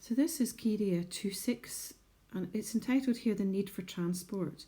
So this is Kyria 26, and it's entitled here The Need for Transport.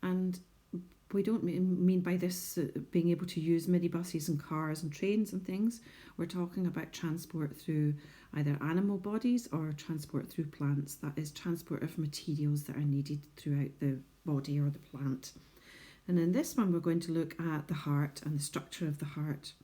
And we don't mean by this being able to use minibuses and cars and trains and things. We're talking about transport through either animal bodies or transport through plants. That is transport of materials that are needed throughout the body or the plant. And in this one, we're going to look at the heart and the structure of the heart.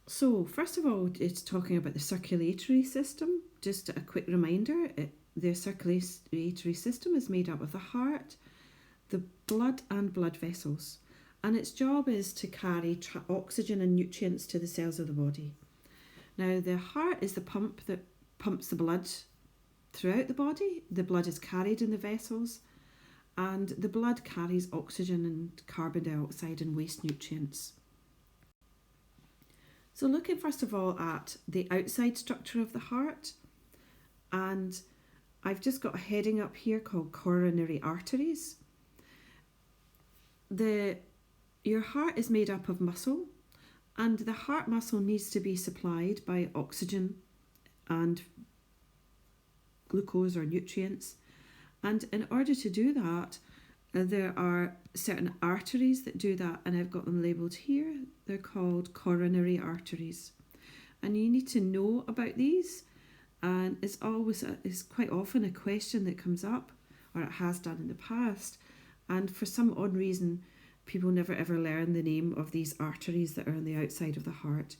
So first of all, it's talking about the circulatory system. Just a quick reminder, the circulatory system is made up of the heart, the blood and blood vessels, and its job is to carry oxygen and nutrients to the cells of the body. Now the heart is the pump that pumps the blood throughout the body. The blood is carried in the vessels, and the blood carries oxygen and carbon dioxide and waste nutrients. So looking first of all at the outside structure of the heart, and I've just got a heading up here called coronary arteries. Your heart is made up of muscle, and the heart muscle needs to be supplied by oxygen and glucose or nutrients. And in order to do that, there are certain arteries that do that, and I've got them labelled here. They're called coronary arteries. And you need to know about these, and it's quite often a question that comes up, or it has done in the past, and for some odd reason people never ever learn the name of these arteries that are on the outside of the heart,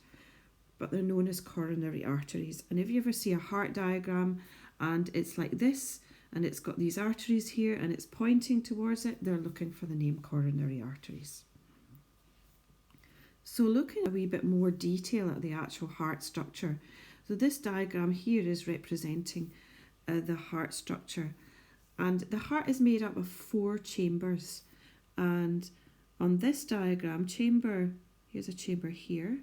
but they're known as coronary arteries. And if you ever see a heart diagram and it's like this, and it's got these arteries here and it's pointing towards it, they're looking for the name coronary arteries. So looking a wee bit more detail at the actual heart structure. So this diagram here is representing the heart structure, and the heart is made up of 4 chambers. And on this diagram, here's a chamber here,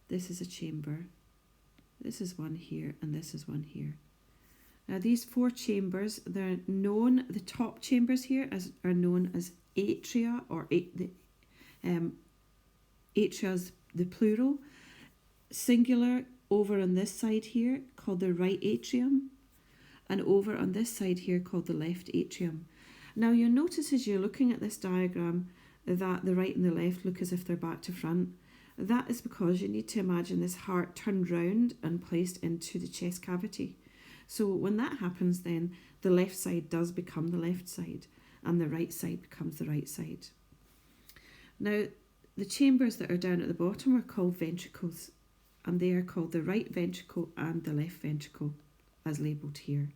this is a chamber, this is one here, and this is one here. Now these 4 chambers, they're known, the top chambers here are known as atria, or atria is the plural. Singular over on this side here called the right atrium, and over on this side here called the left atrium. Now you'll notice as you're looking at this diagram that the right and the left look as if they're back to front. That is because you need to imagine this heart turned round and placed into the chest cavity. So when that happens, then the left side does become the left side and the right side becomes the right side. Now the chambers that are down at the bottom are called ventricles, and they are called the right ventricle and the left ventricle as labelled here.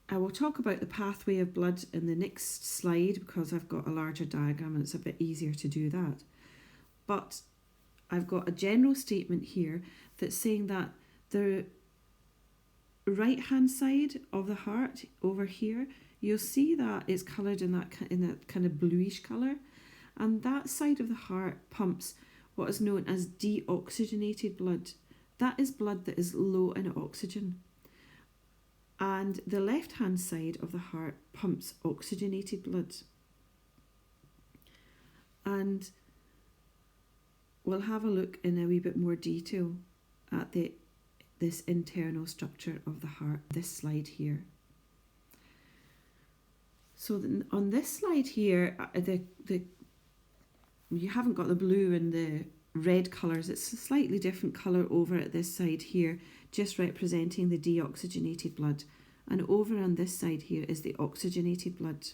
I will talk about the pathway of blood in the next slide because I've got a larger diagram and it's a bit easier to do that. But I've got a general statement here that's saying that the right hand side of the heart over here, you'll see that it's coloured in that kind of bluish colour, and that side of the heart pumps what is known as deoxygenated blood. That is blood that is low in oxygen. And the left hand side of the heart pumps oxygenated blood. And we'll have a look in a wee bit more detail at this internal structure of the heart, this slide here. So on this slide here, you haven't got the blue and the red colours. It's a slightly different colour over at this side here, just representing the deoxygenated blood. And over on this side here is the oxygenated blood.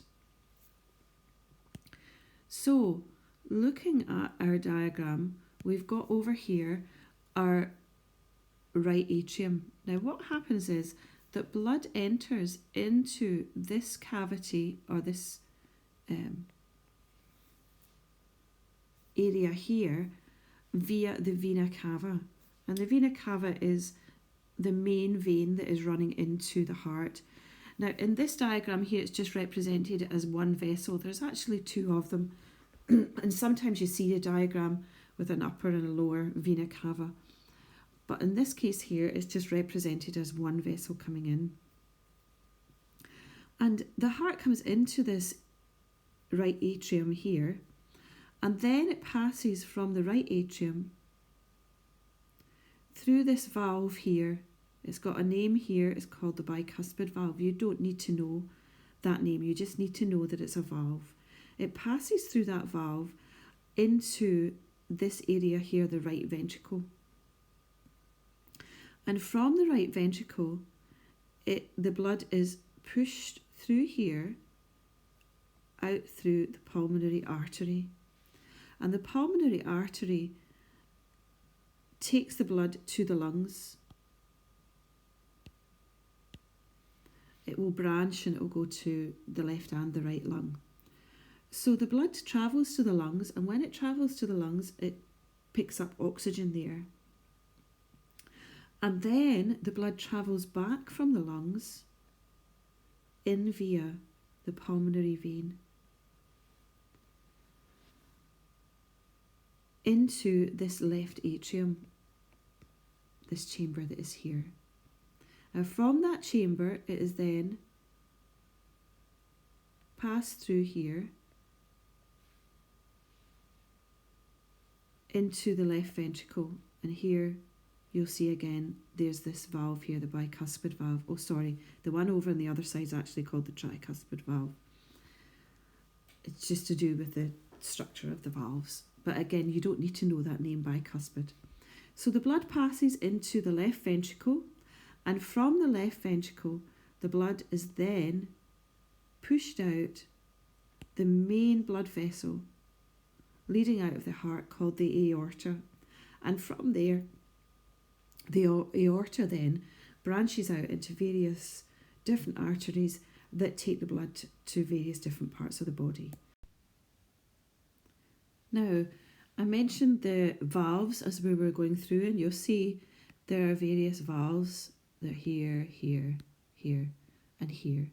So looking at our diagram, we've got over here our right atrium. Now what happens is that blood enters into this cavity, or this area here, via the vena cava. And the vena cava is the main vein that is running into the heart. Now in this diagram here, it's just represented as one vessel. There's actually 2 of them. And sometimes you see a diagram with an upper and a lower vena cava. But in this case here, it's just represented as one vessel coming in. And the heart comes into this right atrium here, and then it passes from the right atrium through this valve here. It's got a name here. It's called the bicuspid valve. You don't need to know that name. You just need to know that it's a valve. It passes through that valve into this area here, the right ventricle. And from the right ventricle, the blood is pushed through here, out through the pulmonary artery. And the pulmonary artery takes the blood to the lungs. It will branch and it will go to the left and the right lung. So the blood travels to the lungs, and when it travels to the lungs, it picks up oxygen there. And then the blood travels back from the lungs in via the pulmonary vein into this left atrium, this chamber that is here. Now from that chamber, it is then passed through here into the left ventricle, and here you'll see again there's this valve here, the bicuspid valve. Oh sorry, the one over on the other side is actually called the tricuspid valve. It's just to do with the structure of the valves, but again you don't need to know that name, bicuspid. So the blood passes into the left ventricle, and from the left ventricle the blood is then pushed out the main blood vessel leading out of the heart called the aorta, and from there the aorta then branches out into various different arteries that take the blood to various different parts of the body. Now, I mentioned the valves as we were going through, and you'll see there are various valves. They're here, here, here, and here.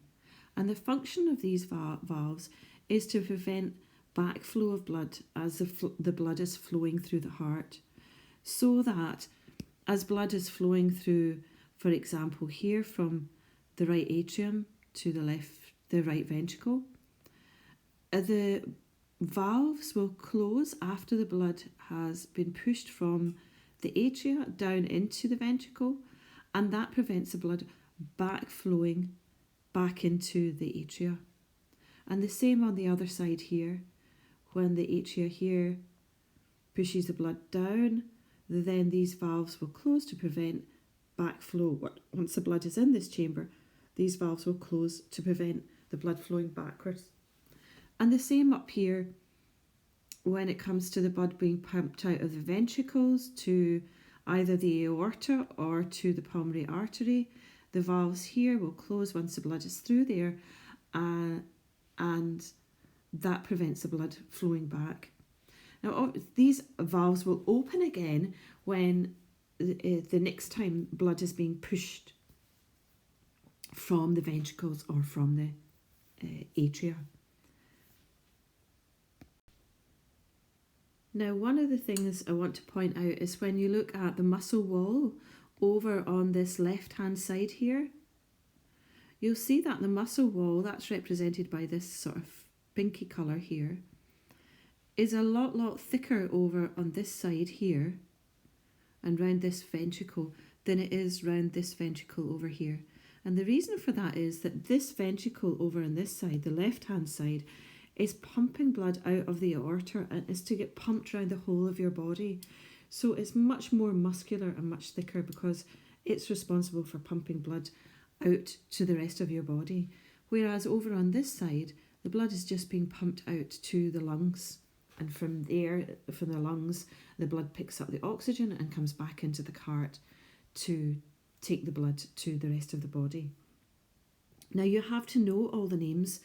And the function of these valves is to prevent backflow of blood as the blood is flowing through the heart, so that as blood is flowing through, for example, here from the right atrium to the right ventricle, the valves will close after the blood has been pushed from the atria down into the ventricle, and that prevents the blood backflowing back into the atria. And the same on the other side here. When the atria here pushes the blood down, then these valves will close to prevent backflow. Once the blood is in this chamber, these valves will close to prevent the blood flowing backwards. And the same up here when it comes to the blood being pumped out of the ventricles to either the aorta or to the pulmonary artery. The valves here will close once the blood is through there, and that prevents the blood flowing back. Now, these valves will open again when the next time blood is being pushed from the ventricles or from the atria. Now, one of the things I want to point out is when you look at the muscle wall over on this left-hand side here, you'll see that the muscle wall, that's represented by this sort of pinky colour here, is a lot thicker over on this side here and round this ventricle than it is round this ventricle over here. And the reason for that is that this ventricle over on this side, the left-hand side, is pumping blood out of the aorta and is to get pumped around the whole of your body. So it's much more muscular and much thicker because it's responsible for pumping blood out to the rest of your body. Whereas over on this side, the blood is just being pumped out to the lungs. And from there, from the lungs, the blood picks up the oxygen and comes back into the heart to take the blood to the rest of the body. Now you have to know all the names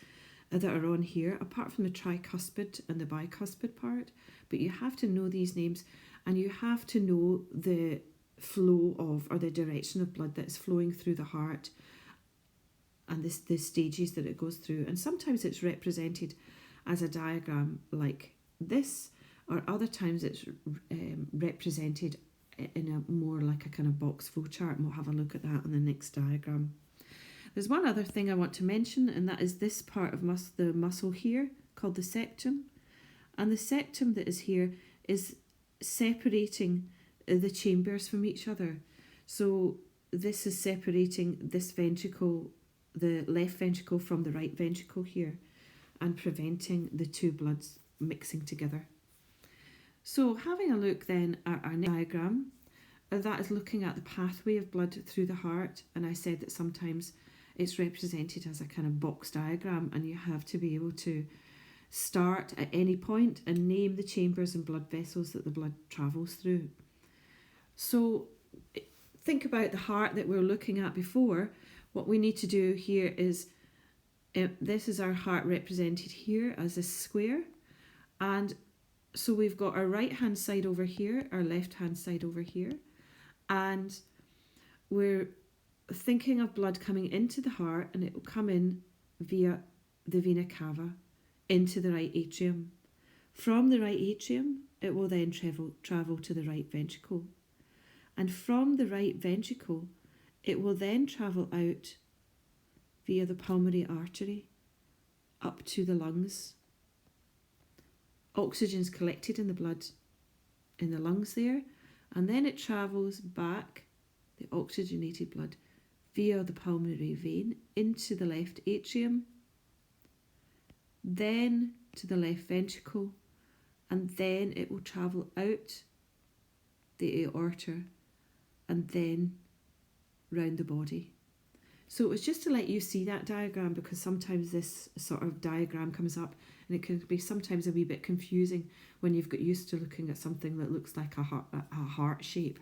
that are on here, apart from the tricuspid and the bicuspid part, but you have to know these names, and you have to know the flow of, or the direction of blood that's flowing through the heart and the stages that it goes through. And sometimes it's represented as a diagram like this, or other times it's represented in a more like a kind of box flow chart, and we'll have a look at that on the next diagram. There's one other thing I want to mention, and that is this part of the muscle here called the septum. And the septum that is here is separating the chambers from each other. So this is separating this ventricle, the left ventricle, from the right ventricle here, and preventing the two bloods mixing together. So having a look then at our next diagram, that is looking at the pathway of blood through the heart, and I said that sometimes it's represented as a kind of box diagram, and you have to be able to start at any point and name the chambers and blood vessels that the blood travels through. So think about the heart that we were looking at before. What we need to do here is, this is our heart represented here as a square, and so we've got our right hand side over here, our left hand side over here, and we're thinking of blood coming into the heart, and it will come in via the vena cava into the right atrium. From the right atrium, it will then travel to the right ventricle. And from the right ventricle, it will then travel out via the pulmonary artery up to the lungs. Oxygen is collected in the blood in the lungs there, and then it travels back, the oxygenated blood, via the pulmonary vein into the left atrium, then to the left ventricle, and then it will travel out the aorta and then round the body. So it was just to let you see that diagram, because sometimes this sort of diagram comes up and it can be sometimes a wee bit confusing when you've got used to looking at something that looks like a heart shape.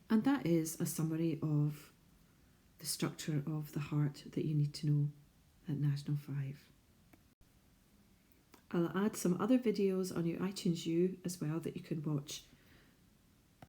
And that is a summary of the structure of the heart that you need to know at National 5. I'll add some other videos on your iTunes U as well that you can watch